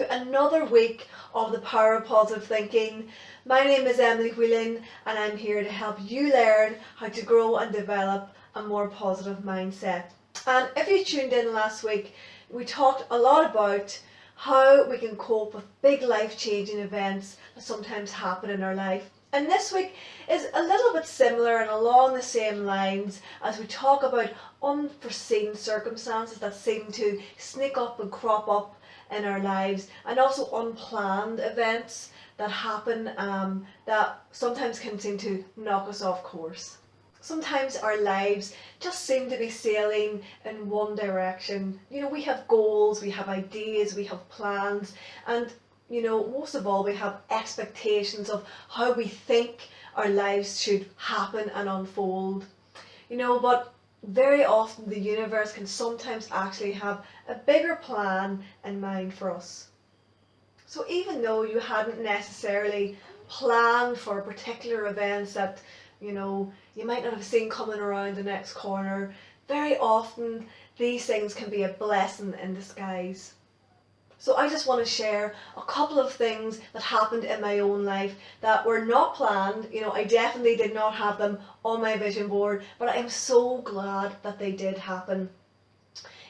to another week of the Power of Positive Thinking. My name is Emily Whelan and I'm here to help you learn how to grow and develop a more positive mindset. And if you tuned in last week, we talked a lot about how we can cope with big life-changing events that sometimes happen in our life. And this week is a little bit similar and along the same lines as we talk about unforeseen circumstances that seem to sneak up and crop up in our lives, and also unplanned events that happen that sometimes can seem to knock us off course. Sometimes our lives just seem to be sailing in one direction. We have goals, we have ideas, we have plans, and most of all, we have expectations of how we think our lives should happen and unfold. But very often the universe can sometimes actually have a bigger plan in mind for us. So even though you hadn't necessarily planned for particular events that, you might not have seen coming around the next corner, very often these things can be a blessing in disguise. So I just want to share a couple of things that happened in my own life that were not planned. I definitely did not have them on my vision board, but I am so glad that they did happen.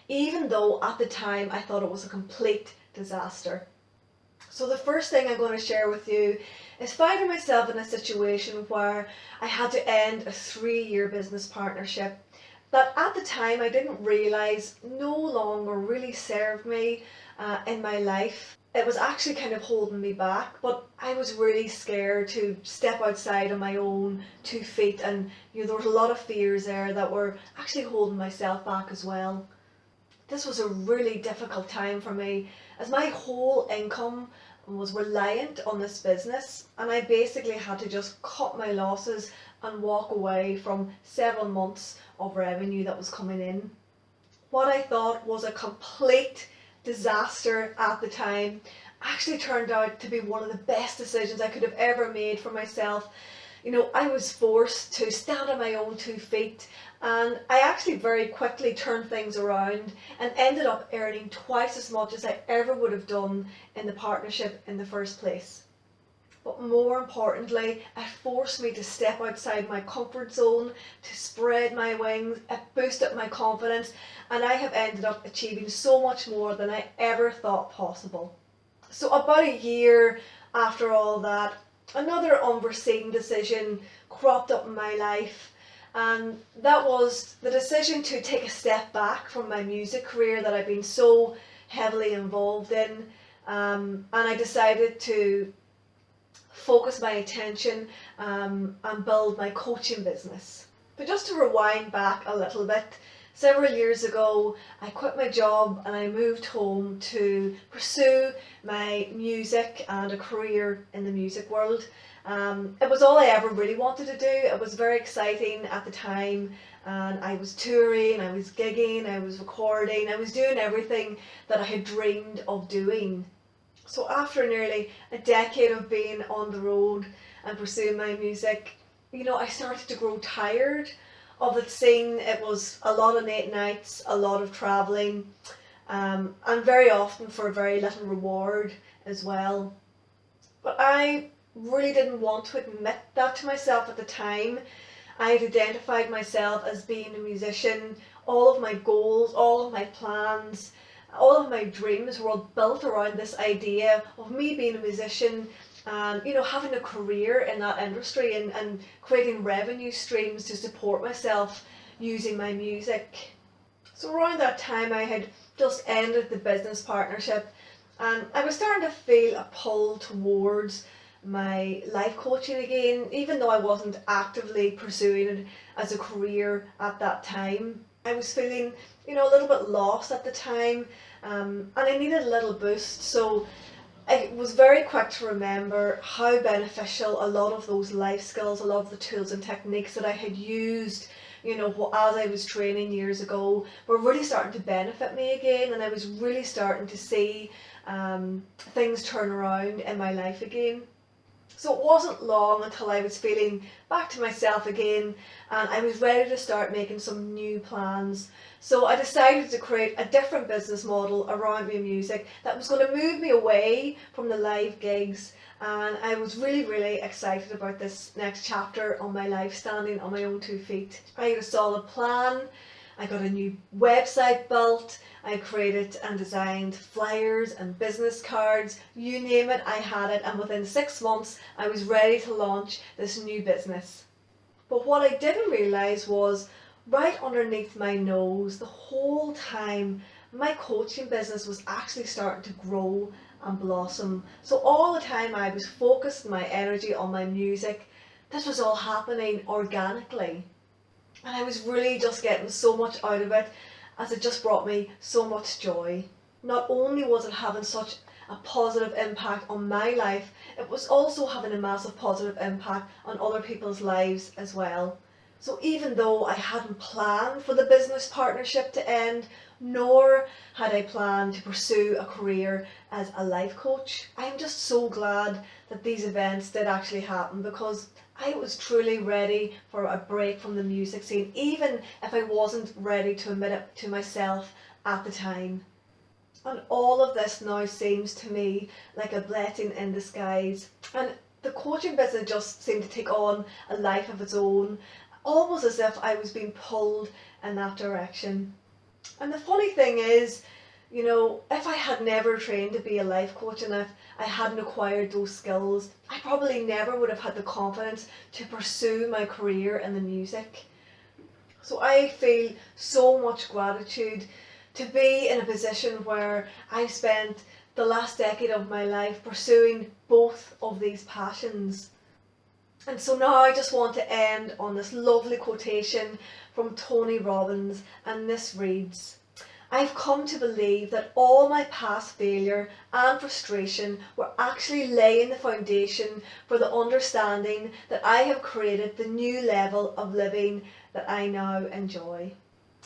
Even though at the time I thought it was a complete disaster. So the first thing I'm going to share with you is finding myself in a situation where I had to end a 3-year business partnership that at the time I didn't realise no longer really served me in my life. It was actually kind of holding me back, but I was really scared to step outside on my own 2 feet, and there was a lot of fears there that were actually holding myself back as well. This was a really difficult time for me as my whole income was reliant on this business, and I basically had to just cut my losses and walk away from several months of revenue that was coming in. What I thought was a complete disaster at the time actually turned out to be one of the best decisions I could have ever made for myself. I was forced to stand on my own 2 feet, and I actually very quickly turned things around and ended up earning twice as much as I ever would have done in the partnership in the first place. But more importantly, it forced me to step outside my comfort zone, to spread my wings. It boosted my confidence, and I have ended up achieving so much more than I ever thought possible. So about a year after all that, another unforeseen decision cropped up in my life, and that was the decision to take a step back from my music career that I've been so heavily involved in, and I decided to focus my attention and build my coaching business. But just to rewind back a little bit, several years ago I quit my job and I moved home to pursue my music and a career in the music world. It was all I ever really wanted to do. It was very exciting at the time, and I was touring, I was gigging, I was recording, I was doing everything that I had dreamed of doing. So after nearly a decade of being on the road and pursuing my music, I started to grow tired of it scene. It was a lot of late nights, a lot of travelling, and very often for very little reward as well. But I really didn't want to admit that to myself at the time. I had identified myself as being a musician. All of my goals, all of my plans, all of my dreams were all built around this idea of me being a musician and having a career in that industry and creating revenue streams to support myself using my music. So around that time I had just ended the business partnership, and I was starting to feel a pull towards my life coaching again, even though I wasn't actively pursuing it as a career at that time. I was feeling a little bit lost at the time, and I needed a little boost. So I was very quick to remember how beneficial a lot of those life skills, a lot of the tools and techniques that I had used as I was training years ago were really starting to benefit me again, and I was really starting to see things turn around in my life again. So it wasn't long until I was feeling back to myself again, and I was ready to start making some new plans. So I decided to create a different business model around my music that was going to move me away from the live gigs, and I was really excited about this next chapter on my life, standing on my own 2 feet. I had a solid plan. I got a new website built. I created and designed flyers and business cards. You name it, I had it, and within 6 months I was ready to launch this new business. But what I didn't realise was, right underneath my nose the whole time, my coaching business was actually starting to grow and blossom. So all the time I was focused my energy on my music. This was all happening organically. And I was really just getting so much out of it, as it just brought me so much joy. Not only was it having such a positive impact on my life, it was also having a massive positive impact on other people's lives as well. So even though I hadn't planned for the business partnership to end, nor had I planned to pursue a career as a life coach, I'm just so glad that these events did actually happen, because I was truly ready for a break from the music scene, even if I wasn't ready to admit it to myself at the time. And all of this now seems to me like a blessing in disguise. And the coaching business just seemed to take on a life of its own, almost as if I was being pulled in that direction. And the funny thing is, if I had never trained to be a life coach, and if I hadn't acquired those skills, I probably never would have had the confidence to pursue my career in the music. So I feel so much gratitude to be in a position where I spent the last decade of my life pursuing both of these passions. And so now I just want to end on this lovely quotation from Tony Robbins, and this reads, "I've come to believe that all my past failure and frustration were actually laying the foundation for the understanding that I have created the new level of living that I now enjoy."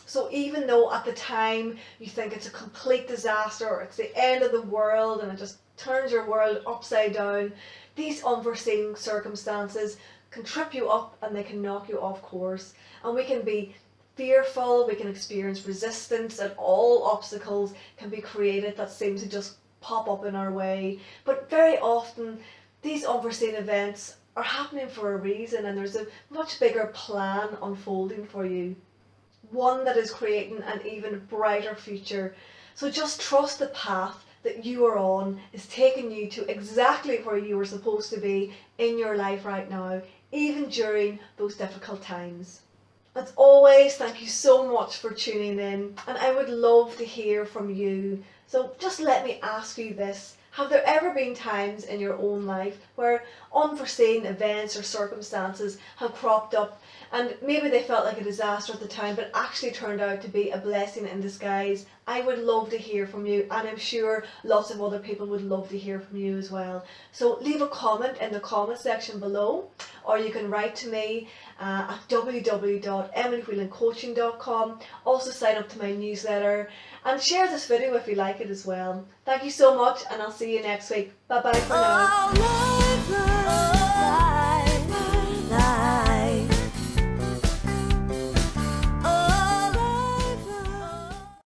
So even though at the time you think it's a complete disaster, or it's the end of the world and it just turns your world upside down, these unforeseen circumstances can trip you up and they can knock you off course. And we can be fearful, we can experience resistance, and all obstacles can be created that seem to just pop up in our way. But very often these unforeseen events are happening for a reason, and there's a much bigger plan unfolding for you. One that is creating an even brighter future. So just trust the path that you are on is taking you to exactly where you were supposed to be in your life right now, even during those difficult times. As always, thank you so much for tuning in, and I would love to hear from you. So just let me ask you this. Have there ever been times in your own life where unforeseen events or circumstances have cropped up, and maybe they felt like a disaster at the time but actually turned out to be a blessing in disguise? I would love to hear from you, and I'm sure lots of other people would love to hear from you as well. So leave a comment in the comment section below, or you can write to me at www.emilywhelancoaching.com. Also sign up to my newsletter and share this video if you like it as well. Thank you so much, and I'll see you next week. Bye bye for now.